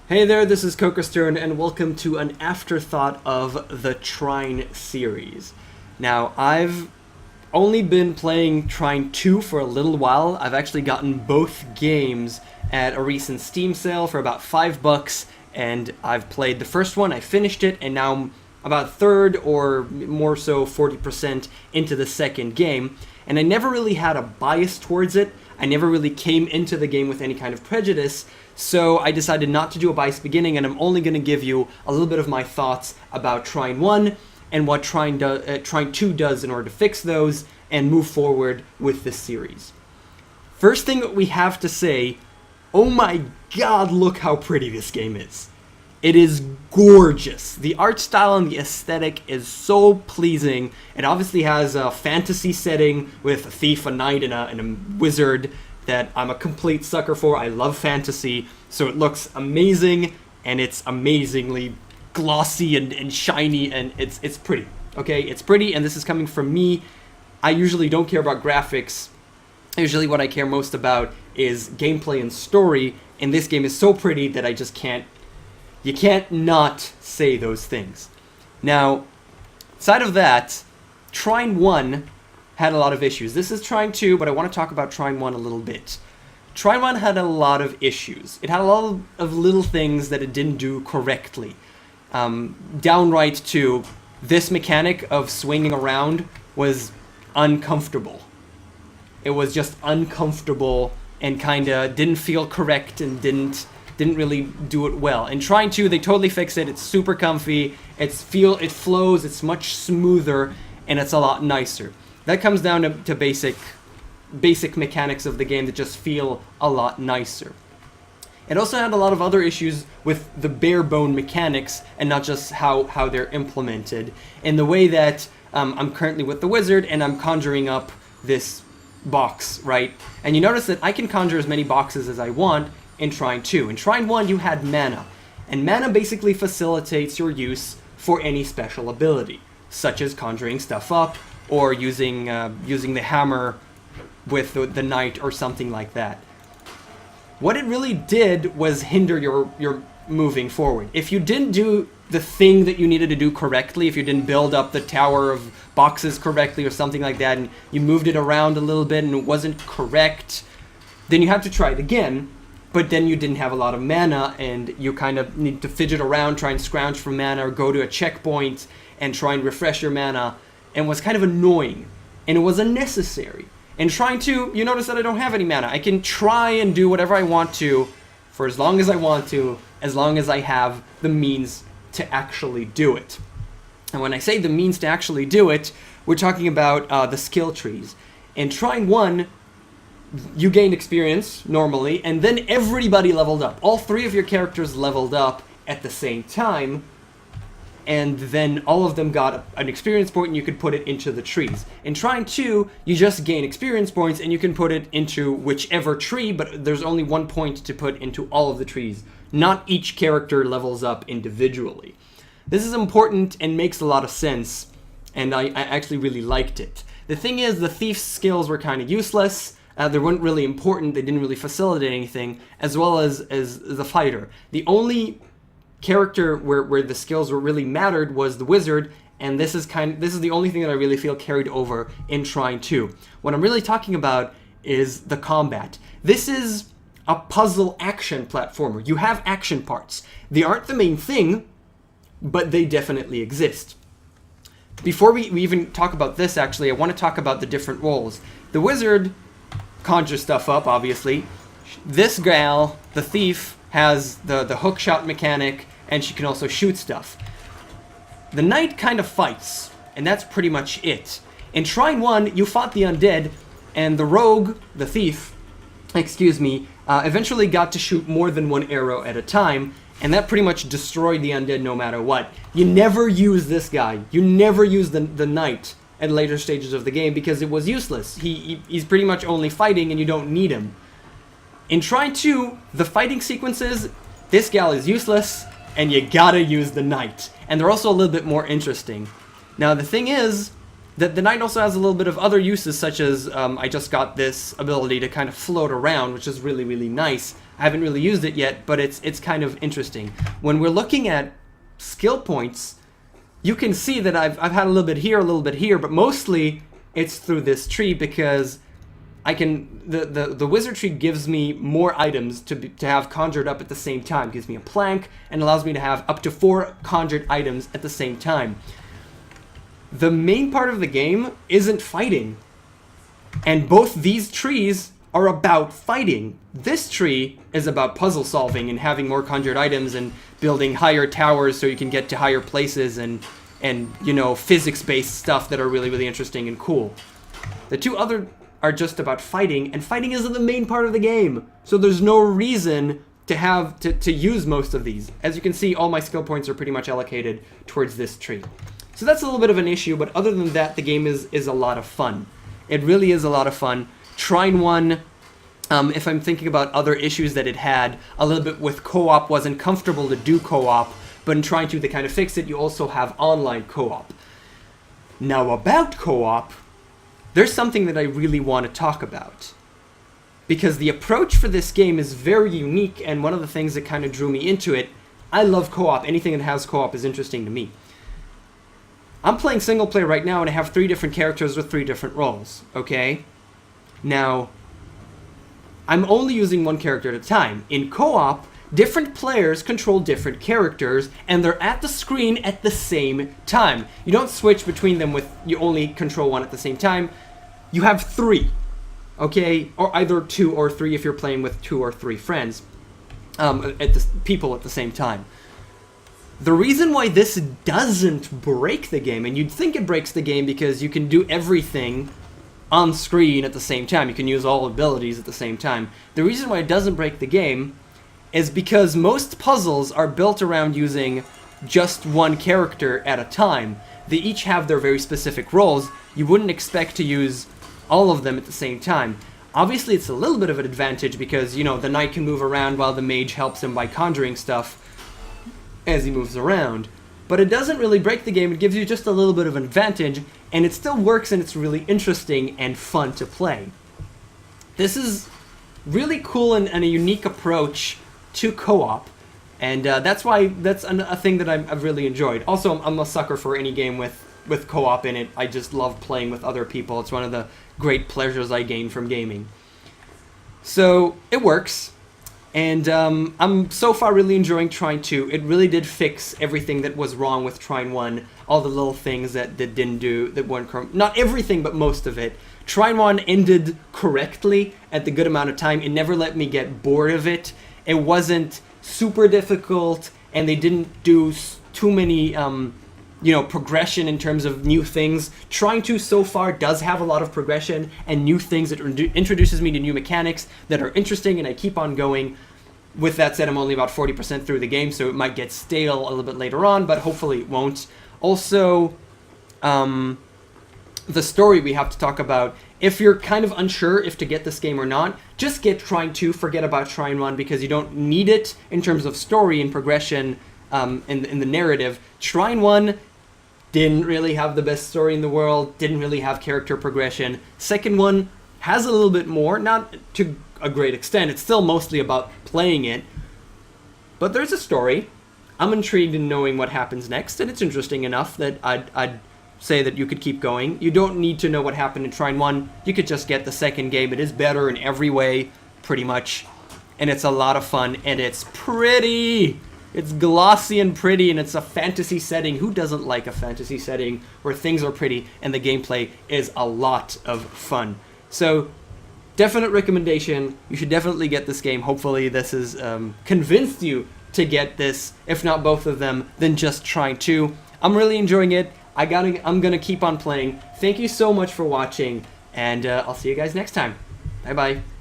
Hey there, this is KOKOStern, and welcome to an afterthought of the Trine series. Now, I've only been playing Trine 2 for a little while. I've actually gotten both games at a recent Steam sale for about $5, and I've played the first one, I finished it, and now I'm about a third or more so 40% into the second game. And I never really had a bias towards it. I never really came into the game with any kind of prejudice, so I decided not to do a biased beginning, and I'm only going to give you a little bit of my thoughts about Trine 1 and what Trine 2 does in order to fix those and move forward with this series. First thing that we have to say, oh my god, look how pretty this game is. It is gorgeous. The art style and the aesthetic is so pleasing. It obviously has a fantasy setting with a thief, a knight, and a wizard that I'm a complete sucker for. I love fantasy, so it looks amazing, and it's amazingly glossy and shiny, and it's pretty. Okay, it's pretty, and this is coming from me. I usually don't care about graphics. Usually what I care most about is gameplay and story, and this game is so pretty that I just can't. You can't not say those things. Now, aside of that, Trine 1 had a lot of issues. This is Trine 2, but I want to talk about Trine 1 a little bit. Trine 1 had a lot of issues. It had a lot of little things that it didn't do correctly. Downright to this mechanic of swinging around was uncomfortable. It was just uncomfortable and kinda didn't feel correct and didn't really do it well. In Trine 2, they totally fixed it. It's super comfy. It flows. It's much smoother, and it's a lot nicer. That comes down to basic mechanics of the game that just feel a lot nicer. It also had a lot of other issues with the bare bone mechanics and not just how they're implemented. In the way that I'm currently with the wizard and I'm conjuring up this box, right? And you notice that I can conjure as many boxes as I want in Trine 2. In Trine 1, you had mana, and mana basically facilitates your use for any special ability, such as conjuring stuff up, or using the hammer with the knight, or something like that. What it really did was hinder your moving forward. If you didn't do the thing that you needed to do correctly, if you didn't build up the tower of boxes correctly or something like that, and you moved it around a little bit and it wasn't correct, then you have to try it again. But then you didn't have a lot of mana, and you kind of need to fidget around, try and scrounge for mana, or go to a checkpoint and try and refresh your mana, and was kind of annoying, and it was unnecessary. In Trine 2, you notice that I don't have any mana. I can try and do whatever I want to, for as long as I want to, as long as I have the means to actually do it. And when I say the means to actually do it, we're talking about the skill trees. In Trine 1, you gained experience, normally, and then everybody leveled up. All three of your characters leveled up at the same time, and then all of them got an experience point, and you could put it into the trees. In Trine 2, you just gain experience points, and you can put it into whichever tree, but there's only one point to put into all of the trees. Not each character levels up individually. This is important and makes a lot of sense, and I actually really liked it. The thing is, the thief's skills were kind of useless. They weren't really important, they didn't really facilitate anything, as well as the fighter. The only character where the skills were really mattered was the wizard, and this is the only thing that I really feel carried over in Trine 2. What I'm really talking about is the combat. This is a puzzle action platformer. You have action parts. They aren't the main thing, but they definitely exist. Before we even talk about this, actually, I want to talk about the different roles. The wizard conjure stuff up, obviously. This gal, the thief, has the hook shot mechanic, and she can also shoot stuff. The knight kind of fights, and that's pretty much it. In Trine 1, you fought the undead, and the rogue, the thief, eventually got to shoot more than one arrow at a time, and that pretty much destroyed the undead no matter what. You never use this guy. You never use the knight at later stages of the game because it was useless. He's pretty much only fighting, and you don't need him. In Trine 2, the fighting sequences, this gal is useless, and you gotta use the knight. And they're also a little bit more interesting. Now, the thing is that the knight also has a little bit of other uses, such as I just got this ability to kind of float around, which is really, really nice. I haven't really used it yet, but it's kind of interesting. When we're looking at skill points, you can see that I've had a little bit here, but mostly it's through this tree because I can the wizard tree gives me more items to have conjured up at the same time. It gives me a plank and allows me to have up to 4 conjured items at the same time. The main part of the game isn't fighting, and both these trees are about fighting. This tree is about puzzle solving and having more conjured items and building higher towers so you can get to higher places and you know, physics-based stuff that are really, really interesting and cool. The two other are just about fighting, and fighting isn't the main part of the game. So there's no reason to use most of these. As you can see, all my skill points are pretty much allocated towards this tree. So that's a little bit of an issue, but other than that, the game is a lot of fun. It really is a lot of fun. Trine 1, if I'm thinking about other issues that it had, a little bit with co-op, wasn't comfortable to do co-op, but in Trine 2 they kind of fixed it. You also have online co-op. Now about co-op, there's something that I really want to talk about. Because the approach for this game is very unique, and one of the things that kind of drew me into it, I love co-op. Anything that has co-op is interesting to me. I'm playing single player right now, and I have 3 different characters with 3 different roles, okay? Now, I'm only using one character at a time. In co-op, different players control different characters, and they're at the screen at the same time. You don't switch between them with, you only control one at the same time. You have 3, okay? Or either 2 or 3 if you're playing with 2 or 3 friends, people at the same time. The reason why this doesn't break the game, and you'd think it breaks the game because you can do everything on screen at the same time. You can use all abilities at the same time. The reason why it doesn't break the game is because most puzzles are built around using just one character at a time. They each have their very specific roles. You wouldn't expect to use all of them at the same time. Obviously, it's a little bit of an advantage because, you know, the knight can move around while the mage helps him by conjuring stuff as he moves around. But it doesn't really break the game. It gives you just a little bit of an advantage, and it still works, and it's really interesting and fun to play. This is really cool and a unique approach to co-op, and that's why that's a thing that I've really enjoyed. Also, I'm a sucker for any game with co-op in it. I just love playing with other people. It's one of the great pleasures I gain from gaming. So it works, and I'm so far really enjoying Trine 2. It really did fix everything that was wrong with Trine 1. All the little things that didn't do, that weren't, not everything, but most of it. Trine 1 ended correctly at the good amount of time. It never let me get bored of it. It wasn't super difficult, and they didn't do too many, you know, progression in terms of new things. Trine 2 so far does have a lot of progression and new things that introduces me to new mechanics that are interesting, and I keep on going. With that said, I'm only about 40% through the game, so it might get stale a little bit later on, but hopefully it won't. Also, the story we have to talk about. If you're kind of unsure if to get this game or not, just get Trine 2, forget about Trine 1, because you don't need it in terms of story and progression in the narrative. Trine 1 didn't really have the best story in the world, didn't really have character progression. Second one has a little bit more, not to a great extent. It's still mostly about playing it, but there's a story. I'm intrigued in knowing what happens next, and it's interesting enough that I'd say that you could keep going. You don't need to know what happened in Trine 1. You could just get the second game. It is better in every way, pretty much, and it's a lot of fun, and it's pretty. It's glossy and pretty, and it's a fantasy setting. Who doesn't like a fantasy setting where things are pretty and the gameplay is a lot of fun? So, definite recommendation. You should definitely get this game. Hopefully this has convinced you to get this. If not both of them, then just Trine 2. I'm really enjoying it. I'm gonna keep on playing. Thank you so much for watching, and I'll see you guys next time. Bye bye.